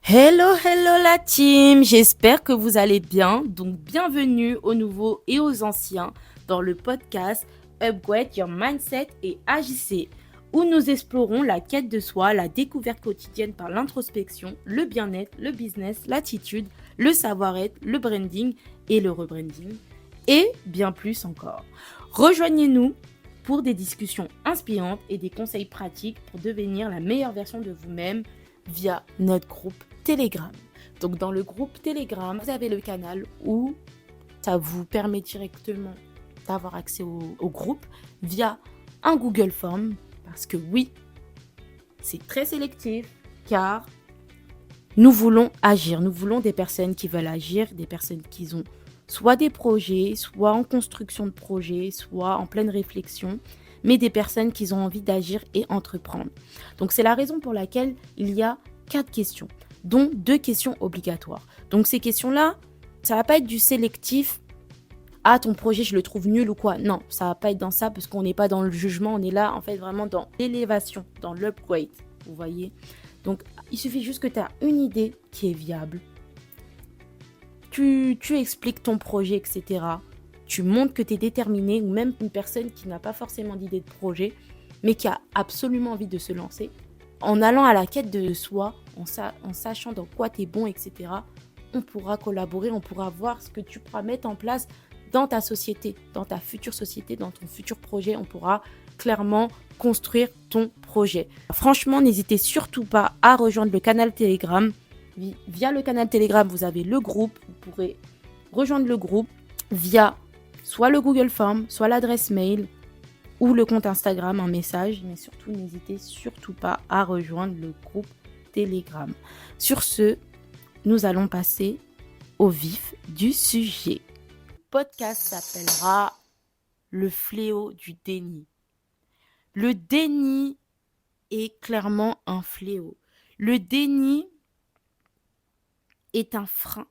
Hello, hello la team, j'espère que vous allez bien. Donc bienvenue aux nouveaux et aux anciens dans le podcast Upgrade Your Mindset et AJC, où nous explorons la quête de soi, la découverte quotidienne par l'introspection, le bien-être, le business, l'attitude, le savoir-être, le branding et le rebranding, et bien plus encore. Rejoignez-nous pour des discussions inspirantes et des conseils pratiques pour devenir la meilleure version de vous-même via notre groupe Telegram. Donc dans le groupe Telegram, vous avez le canal où ça vous permet directement d'avoir accès au groupe via un Google Form. Parce que oui, c'est très sélectif car nous voulons agir. Nous voulons des personnes qui veulent agir, des personnes qui ont soit des projets, soit en construction de projets, soit en pleine réflexion, mais des personnes qui ont envie d'agir et entreprendre. Donc c'est la raison pour laquelle il y a 4 questions, dont 2 questions obligatoires. Donc ces questions-là, ça va pas être du sélectif. Ah, ton projet, je le trouve nul ou quoi. Non, ça va pas être dans ça parce qu'on n'est pas dans le jugement. On est là, en fait, vraiment dans l'élévation, dans l'upgrade. Vous voyez? Donc, il suffit juste que tu as une idée qui est viable. Tu expliques ton projet, etc. Tu montres que tu es déterminé, ou même une personne qui n'a pas forcément d'idée de projet, mais qui a absolument envie de se lancer. En allant à la quête de soi, en sachant dans quoi tu es bon, etc., on pourra collaborer, on pourra voir ce que tu pourras mettre en place dans ta société, dans ta future société, dans ton futur projet. On pourra clairement construire ton projet. Franchement, n'hésitez surtout pas à rejoindre le canal Telegram. Via le canal Telegram, vous avez le groupe. Vous pourrez rejoindre le groupe via soit le Google Form, soit l'adresse mail ou le compte Instagram, un message. Mais surtout, n'hésitez surtout pas à rejoindre le groupe Telegram. Sur ce, nous allons passer au vif du sujet. Le podcast s'appellera Le fléau du déni. Le déni est clairement un fléau. Le déni est un frein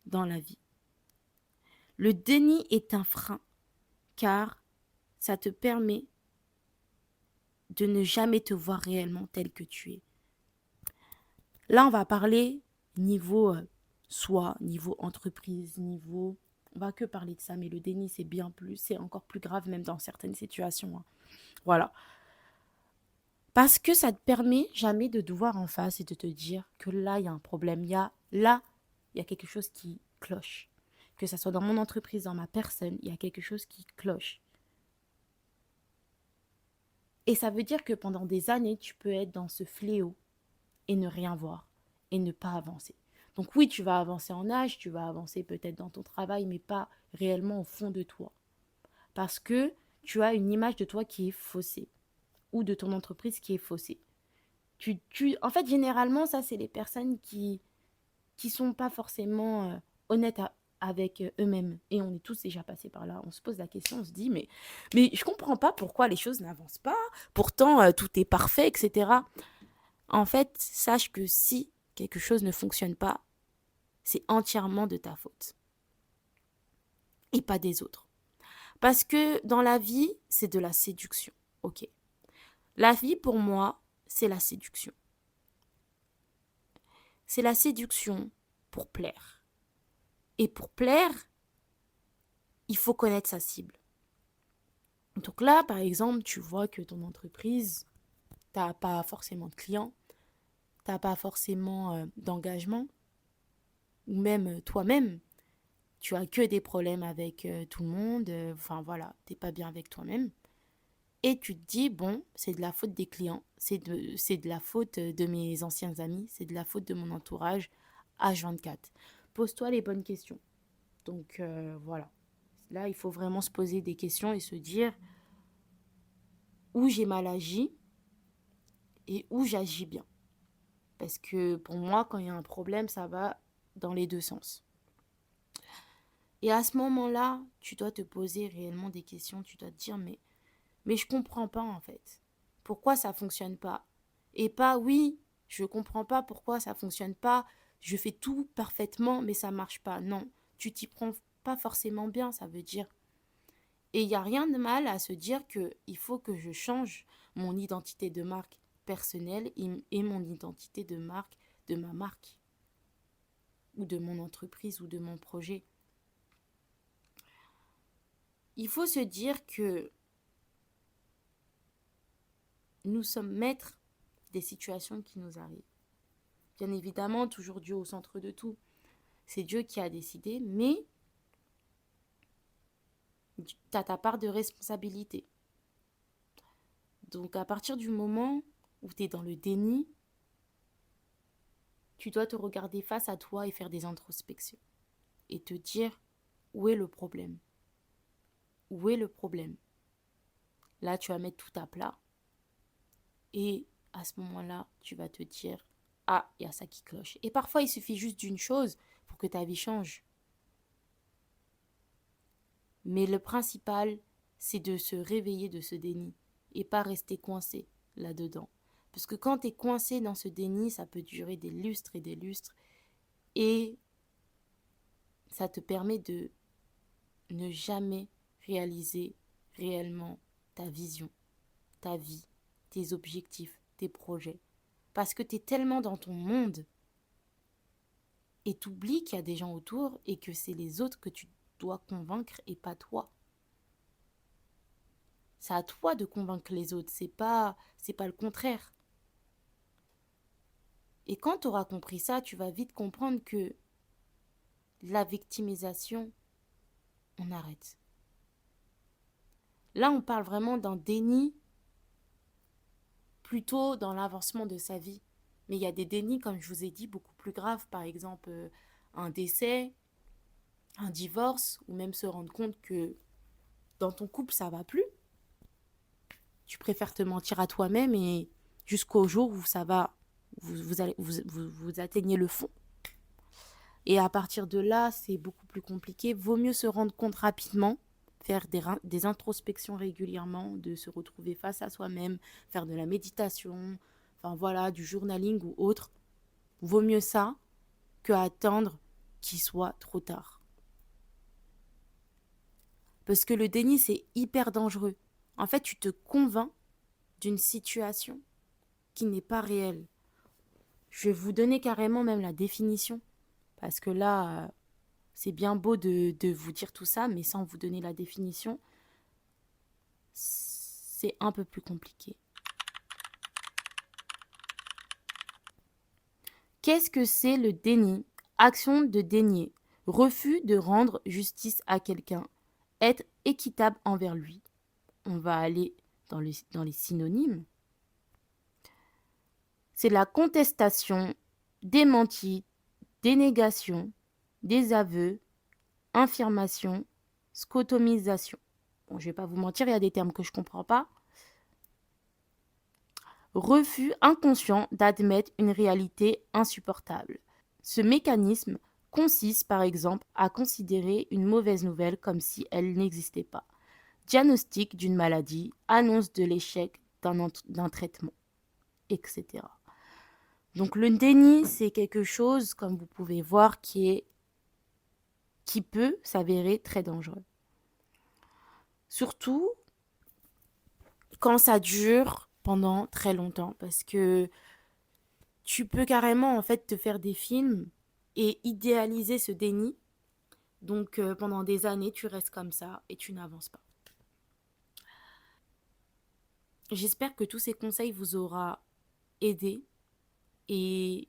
dans la vie. Le déni est un frein car ça te permet de ne jamais te voir réellement tel que tu es. Là, on va parler niveau soi, niveau entreprise, niveau... On va que parler de ça, mais le déni, c'est bien plus, c'est encore plus grave même dans certaines situations. Hein. Voilà. Parce que ça te permet jamais de te voir en face et de te dire que là, il y a un problème. Il y a quelque chose qui cloche. Que ça soit dans mon entreprise, dans ma personne, il y a quelque chose qui cloche. Et ça veut dire que pendant des années, tu peux être dans ce fléau et ne rien voir et ne pas avancer. Donc oui, tu vas avancer en âge, tu vas avancer peut-être dans ton travail, mais pas réellement au fond de toi. Parce que tu as une image de toi qui est faussée ou de ton entreprise qui est faussée. En fait, généralement, ça, c'est les personnes qui sont pas forcément honnêtes avec eux-mêmes. Et on est tous déjà passés par là. On se pose la question, on se dit, mais je comprends pas pourquoi les choses n'avancent pas. Pourtant, tout est parfait, etc. En fait, sache que si quelque chose ne fonctionne pas, c'est entièrement de ta faute. Et pas des autres. Parce que dans la vie, c'est de la séduction. Ok. La vie, pour moi, c'est la séduction. C'est la séduction pour plaire. Et pour plaire, il faut connaître sa cible. Donc là, par exemple, tu vois que ton entreprise, tu n'as pas forcément de clients, tu n'as pas forcément d'engagement, ou même toi-même, tu as que des problèmes avec tout le monde, enfin voilà, tu n'es pas bien avec toi-même. Et tu te dis, bon, c'est de la faute des clients, c'est de la faute de mes anciens amis, c'est de la faute de mon entourage H24. Pose-toi les bonnes questions. Donc voilà. Là, il faut vraiment se poser des questions et se dire où j'ai mal agi et où j'agis bien. Parce que pour moi, quand il y a un problème, ça va dans les deux sens. Et à ce moment-là, tu dois te poser réellement des questions. Tu dois te dire, mais je comprends pas en fait. Pourquoi ça fonctionne pas? Et pas, oui, je comprends pas pourquoi ça fonctionne pas. Je fais tout parfaitement, mais ça marche pas. Non, tu t'y prends pas forcément bien, ça veut dire. Et il n'y a rien de mal à se dire qu'il faut que je change mon identité de marque personnelle et mon identité de marque de ma marque. ou de mon entreprise ou de mon projet. Il faut se dire que nous sommes maîtres des situations qui nous arrivent. Bien évidemment, toujours Dieu au centre de tout. C'est Dieu qui a décidé, mais tu as ta part de responsabilité. Donc à partir du moment où tu es dans le déni, tu dois te regarder face à toi et faire des introspections. Et te dire où est le problème. Où est le problème? Là, tu vas mettre tout à plat. Et à ce moment-là, tu vas te dire, ah, il y a ça qui cloche. Et parfois, il suffit juste d'une chose pour que ta vie change. Mais le principal, c'est de se réveiller de ce déni et pas rester coincé là-dedans. Parce que quand tu es coincé dans ce déni, ça peut durer des lustres et des lustres. Et ça te permet de ne jamais réaliser réellement ta vision, ta vie, tes objectifs, tes projets. Parce que tu es tellement dans ton monde et tu oublies qu'il y a des gens autour et que c'est les autres que tu dois convaincre et pas toi. C'est à toi de convaincre les autres, c'est pas le contraire. Et quand tu auras compris ça, tu vas vite comprendre que la victimisation, on arrête. Là, on parle vraiment d'un déni plutôt dans l'avancement de sa vie. Mais il y a des dénis, comme je vous ai dit, beaucoup plus graves. Par exemple, un décès, un divorce, ou même se rendre compte que dans ton couple, ça va plus. Tu préfères te mentir à toi-même et jusqu'au jour où ça va, vous atteignez le fond. Et à partir de là, c'est beaucoup plus compliqué. Vaut mieux se rendre compte rapidement, faire des introspections régulièrement, de se retrouver face à soi-même, faire de la méditation, enfin voilà, du journaling ou autre. Vaut mieux ça que attendre qu'il soit trop tard. Parce que le déni, c'est hyper dangereux. En fait, tu te convaincs d'une situation qui n'est pas réelle. Je vais vous donner carrément même la définition. Parce que là, c'est bien beau de vous dire tout ça, mais sans vous donner la définition, c'est un peu plus compliqué. Qu'est-ce que c'est le déni? Action de dénier. Refus de rendre justice à quelqu'un. Être équitable envers lui. On va aller dans les synonymes. C'est la contestation, démenti, dénégation, désaveu, infirmation, scotomisation. Bon, je ne vais pas vous mentir, il y a des termes que je ne comprends pas. Refus inconscient d'admettre une réalité insupportable. Ce mécanisme consiste par exemple à considérer une mauvaise nouvelle comme si elle n'existait pas. Diagnostic d'une maladie, annonce de l'échec d'un traitement, etc. Donc le déni, c'est quelque chose, comme vous pouvez voir, qui peut s'avérer très dangereux. Surtout quand ça dure pendant très longtemps, parce que tu peux carrément en fait te faire des films et idéaliser ce déni. Donc pendant des années, tu restes comme ça et tu n'avances pas. J'espère que tous ces conseils vous auront aidé et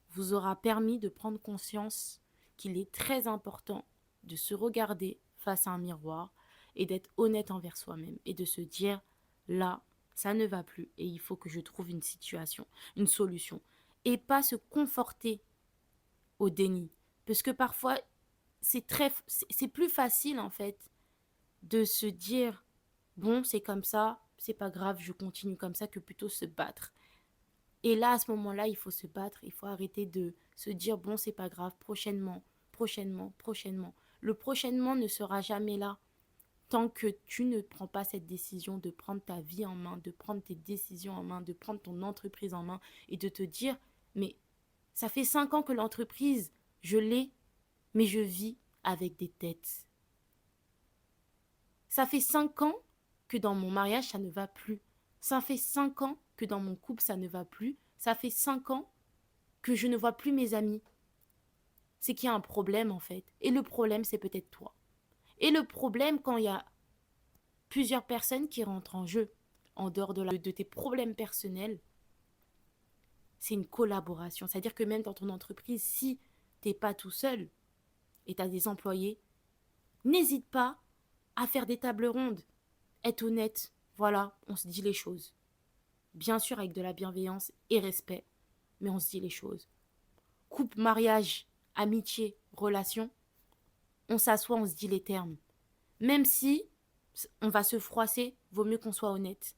vous aura permis de prendre conscience qu'il est très important de se regarder face à un miroir et d'être honnête envers soi-même et de se dire là, ça ne va plus et il faut que je trouve une situation, une solution et pas se conforter au déni parce que parfois c'est plus facile en fait de se dire bon, c'est comme ça, c'est pas grave, je continue comme ça que plutôt se battre. Et là, à ce moment-là, il faut se battre, il faut arrêter de se dire, bon, c'est pas grave, prochainement, prochainement, prochainement. Le prochainement ne sera jamais là tant que tu ne prends pas cette décision de prendre ta vie en main, de prendre tes décisions en main, de prendre ton entreprise en main et de te dire, mais ça fait 5 ans que l'entreprise, je l'ai, mais je vis avec des dettes. Ça fait 5 ans que dans mon mariage, ça ne va plus. Ça fait 5 ans que dans mon couple, ça ne va plus. Ça fait 5 ans que je ne vois plus mes amis. c'est qu'il y a un problème en fait. Et le problème, c'est peut-être toi. Et le problème, quand il y a plusieurs personnes qui rentrent en jeu, en dehors de tes problèmes personnels, c'est une collaboration. C'est-à-dire que même dans ton entreprise, si tu n'es pas tout seul et tu as des employés, n'hésite pas à faire des tables rondes. Être honnête, voilà, on se dit les choses. Bien sûr avec de la bienveillance et respect, mais on se dit les choses. Couple, mariage, amitié, relation, on s'assoit, on se dit les termes. Même si on va se froisser, vaut mieux qu'on soit honnête.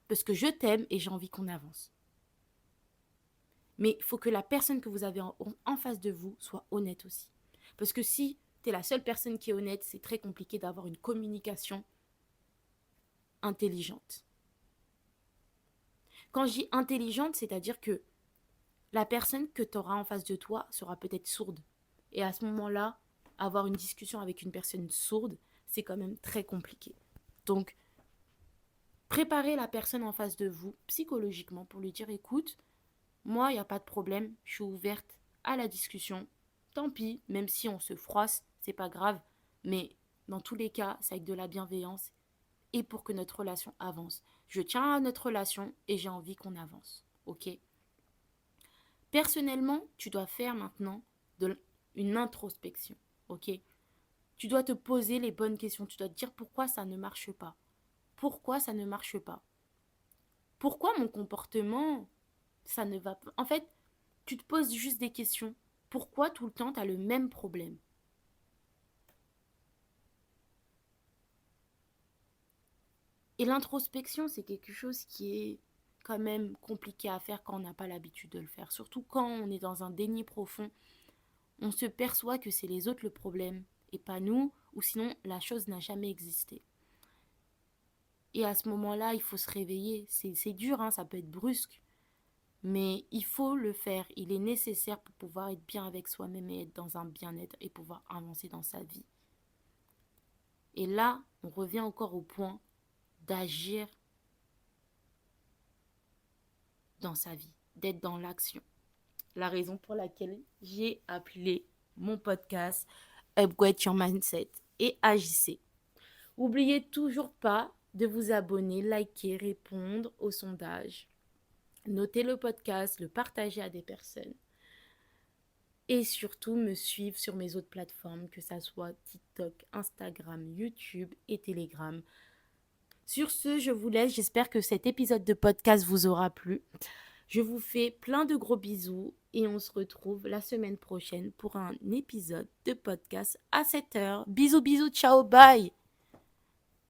Parce que je t'aime et j'ai envie qu'on avance. Mais il faut que la personne que vous avez en face de vous soit honnête aussi. Parce que si tu es la seule personne qui est honnête, c'est très compliqué d'avoir une communication intelligente. Quand je dis intelligente, c'est-à-dire que la personne que tu auras en face de toi sera peut-être sourde. Et à ce moment-là, avoir une discussion avec une personne sourde, c'est quand même très compliqué. Donc, préparez la personne en face de vous psychologiquement pour lui dire, écoute, moi, il n'y a pas de problème, je suis ouverte à la discussion. Tant pis, même si on se froisse, c'est pas grave. Mais dans tous les cas, c'est avec de la bienveillance et pour que notre relation avance. Je tiens à notre relation et j'ai envie qu'on avance. Ok? Personnellement, tu dois faire maintenant une introspection. Ok? Tu dois te poser les bonnes questions. Tu dois te dire pourquoi ça ne marche pas. Pourquoi ça ne marche pas? Pourquoi mon comportement, ça ne va pas? En fait, tu te poses juste des questions. Pourquoi tout le temps tu as le même problème? Et l'introspection, c'est quelque chose qui est quand même compliqué à faire quand on n'a pas l'habitude de le faire. Surtout quand on est dans un déni profond, on se perçoit que c'est les autres le problème et pas nous, ou sinon la chose n'a jamais existé. Et à ce moment-là, il faut se réveiller. C'est dur, hein, ça peut être brusque, mais il faut le faire. Il est nécessaire pour pouvoir être bien avec soi-même et être dans un bien-être et pouvoir avancer dans sa vie. Et là, on revient encore au point d'agir dans sa vie, d'être dans l'action. La raison pour laquelle j'ai appelé mon podcast Upgrade Your Mindset et agissez. N'oubliez toujours pas de vous abonner, liker, répondre au sondage, noter le podcast, le partager à des personnes et surtout me suivre sur mes autres plateformes, que ça soit TikTok, Instagram, YouTube et Telegram. Sur ce, je vous laisse. J'espère que cet épisode de podcast vous aura plu. Je vous fais plein de gros bisous et on se retrouve la semaine prochaine pour un épisode de podcast à 7h. Bisous, bisous, ciao, bye!